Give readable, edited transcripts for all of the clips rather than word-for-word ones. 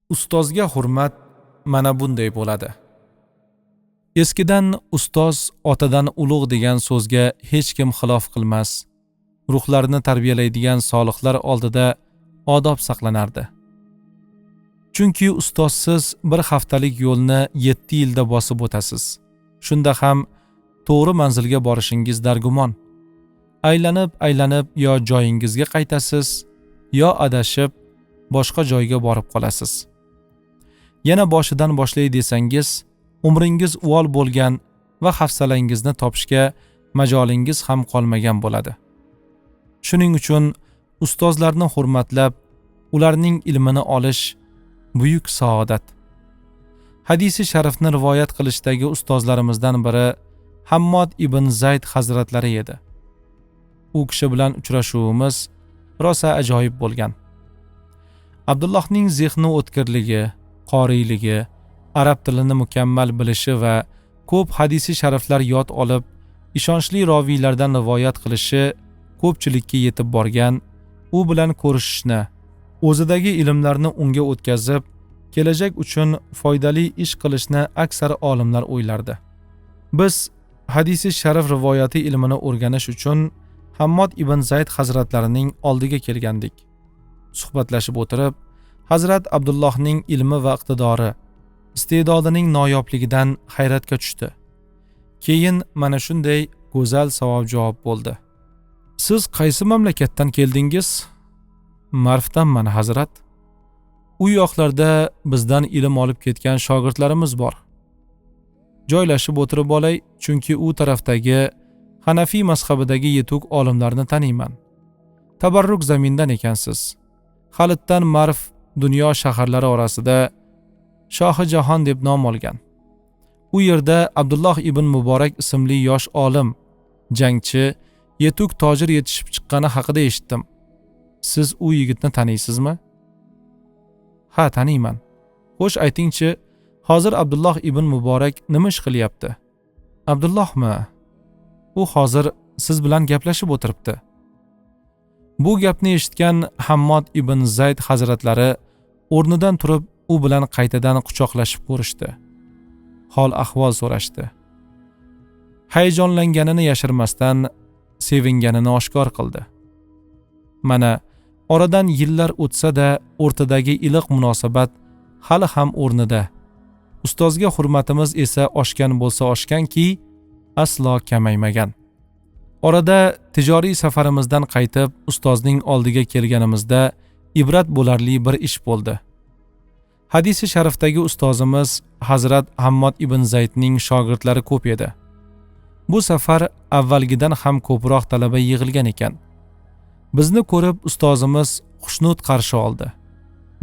Ustozga hurmat mana bunday bo'ladi. Eskidan ustoz otadan ulug' degan so'zga hech kim xilof qilmas. Ruhlarni tarbiyalaydigan solihlar oldida odob saqlanardi. Chunki ustozsiz bir haftalik yo'lni 7 yilda bosib o'tasiz. Shunda ham to'g'ri manzilga borishingiz dargumon. Aylanib yo joyingizga qaytasiz, yo adashib boshqa joyga borib qolasiz. Yana boshidan boshlay desangiz, umringiz uvol bo'lgan va hafsalangizni topishga majolingiz ham qolmagan bo'ladi. Shuning uchun ustozlarni hurmatlab, ularning ilmini olish buyuk saodat. Hadisi sharifni rivoyat qilishdagi ustozlarimizdan biri Hammod ibn Zayd hazratlari edi. U kishi bilan uchrashuvimiz rosa ajoyib bo'lgan. Abdullohning zehni o'tkirligi, qoriyligi, arab tilini mukammal bilishi va ko'p hadisi shariflar yod olib, ishonchli roviylardan rivoyat qilishi ko'pchilikka yetib borgan. U bilan ko'rishishni, o'zidagi ilmlarni unga o'tkazib, kelajak uchun foydali ish qilishni aksar olimlar o'ylardi. Biz hadisi sharif rivoyati ilmini o'rganish uchun Hammod ibn Zayd hazratlarining oldiga kelgandik. Suhbatlashib o'tirib, Hazrat Abdullohning ilmi va iqtidori, iste'dodining noyobligidan hayratga tushdi. Keyin mana shunday go'zal savol javob bo'ldi. Siz qaysi mamlakatdan keldingiz? Marfdanman, hazrat. U yoqlarda bizdan ilm olib ketgan shogirdlarimiz bor. Joylashib o'tirib olay, chunki u tarafdagi Hanafiy mazhabidagi yetuk olimlarni taniyman. Tabarruk zamindan ekansiz. Xalitdan Marf dunyo shaharlari orasida Shohi Jahon deb nom olgan. U yerda Abdulloh ibn Muborak ismli yosh olim, jangchi, yetuk tojir yetishib chiqqani haqida eshitdim. Siz u yigitni taniysizmi? Ha, taniyman. Xo'sh, aytingchi, hozir Abdulloh ibn Muborak nima ish qilyapti? Abdullohmi? U hozir siz bilan gaplashib o'tiribdi. Bu gapni eshitgan Hammod ibn Zayd hazratlari o'rnidan turib, u bilan qaytadan quchoqlashib ko'rishdi. Hol ahvol so'rashdi. Hayajonlanganini yashirmasdan sevinganini oshkor qildi. Mana oradan yillar o'tsa-da, o'rtadagi iliq munosabat hali ham o'rnida. Ustozga hurmatimiz esa oshgan bo'lsa oshganki, aslo kamaymagan. Orada tijoriy safarimizdan qaytib ustozning oldiga kelganimizda ibrat bo'larli bir ish bo'ldi. Hadisi sharifdagi ustozimiz Hazrat Hammod ibn Zaydning shogirdlari ko'p edi. Bu safar avvalgidan ham ko'proq talaba yig'ilgan ekan. Bizni ko'rib ustozimiz xushnud qarshi oldi.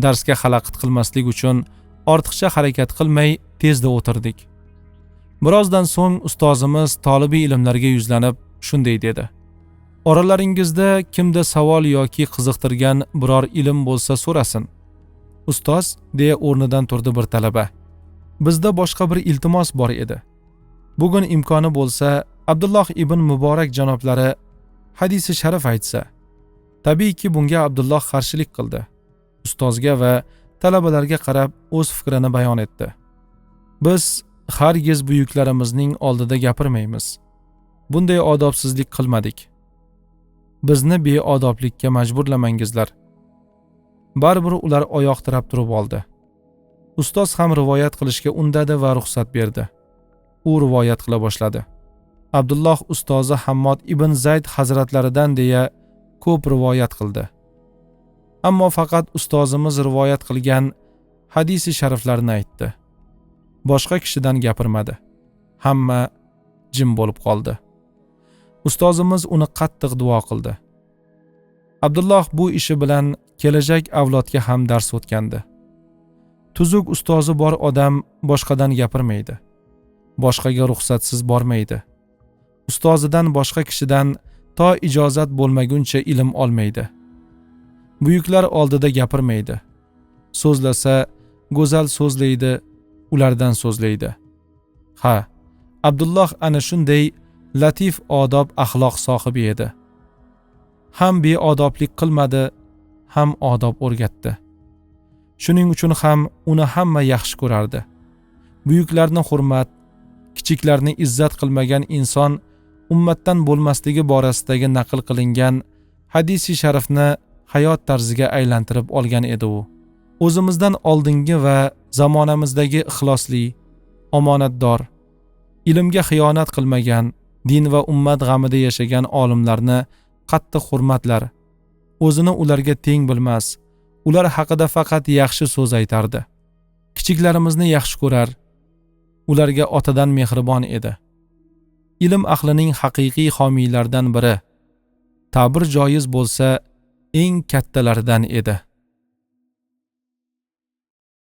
Darsga xalaqit qilmaslik uchun ortiqcha harakat qilmay tezda o'tirdik. Birozdan so'ng ustozimiz tolibiy ilmlarga yuzlanib shunday dedi. Oralaringizda kimda savol yoki qiziqtirgan biror ilm bo'lsa so'rasin. Ustoz, deya o'rnidan turdi bir talaba. Bizda boshqa bir iltimos bor edi. Bugun imkoni bo'lsa, Abdulloh ibn Muborak janoblari hadisi sharif aytsa. Tabiiyki bunga Abdulloh qarshilik qildi. Ustozga va talabalarga qarab o'z fikrini bayon etdi. Biz hargiz buyuklarimizning oldida gapirmaymiz. Bunday odobsizlik qilmadik. Bizni beodoblikka majburlamangizlar. Baribir ular oyoq tirab turib oldi. Ustoz ham rivoyat qilishga undadi va ruxsat berdi. U rivoyat qila boshladi. Abdulloh ustozi Hammod ibn Zayd hazratlaridan deya ko'p rivoyat qildi. Ammo faqat ustozimiz rivoyat qilgan hadisi shariflarni aytdi. Boshqa kishidan gapirmadi. Hamma jim bo'lib qoldi. Ustozimiz uni qattiq duo qildi. Abdulloh bu ishi bilan kelajak avlodga ham dars o'tgandi. Tuzuk ustozi bor odam boshqadan gapirmaydi. Boshqaga ruxsatsiz bormaydi. Ustozidan boshqa kishidan to ijozat bo'lmaguncha ilm olmaydi. Buyuklar oldida gapirmaydi. So'zlasa go'zal so'zlaydi, ulardan so'zlaydi. Ha, Abdulloh ana shunday latif odob axloq sohibi edi. Ham beodoblik qilmadi, ham odob o'rgatdi. Shuning uchun ham uni hamma yaxshi ko'rardi. Buyuklarni hurmat, kichiklarni izzat qilmagan inson ummatdan bo'lmasligi borasidagi naql qilingan hadisi sharifni hayot tarziga aylantirib olgan edi u. O'zimizdan oldingi va zamonamizdagi ixlosli, omonatdor, ilmga xiyonat qilmagan, din va ummat g'amida yashagan olimlarni qattiq hurmatlar, o'zini ularga teng bilmas, ular haqida faqat yaxshi so'z aytardi. Kichiklarimizni yaxshi ko'rar, ularga otadan mehribon edi. Ilm ahlining haqiqiy homiylaridan biri, ta'bir joiz bo'lsa, eng kattalaridan edi.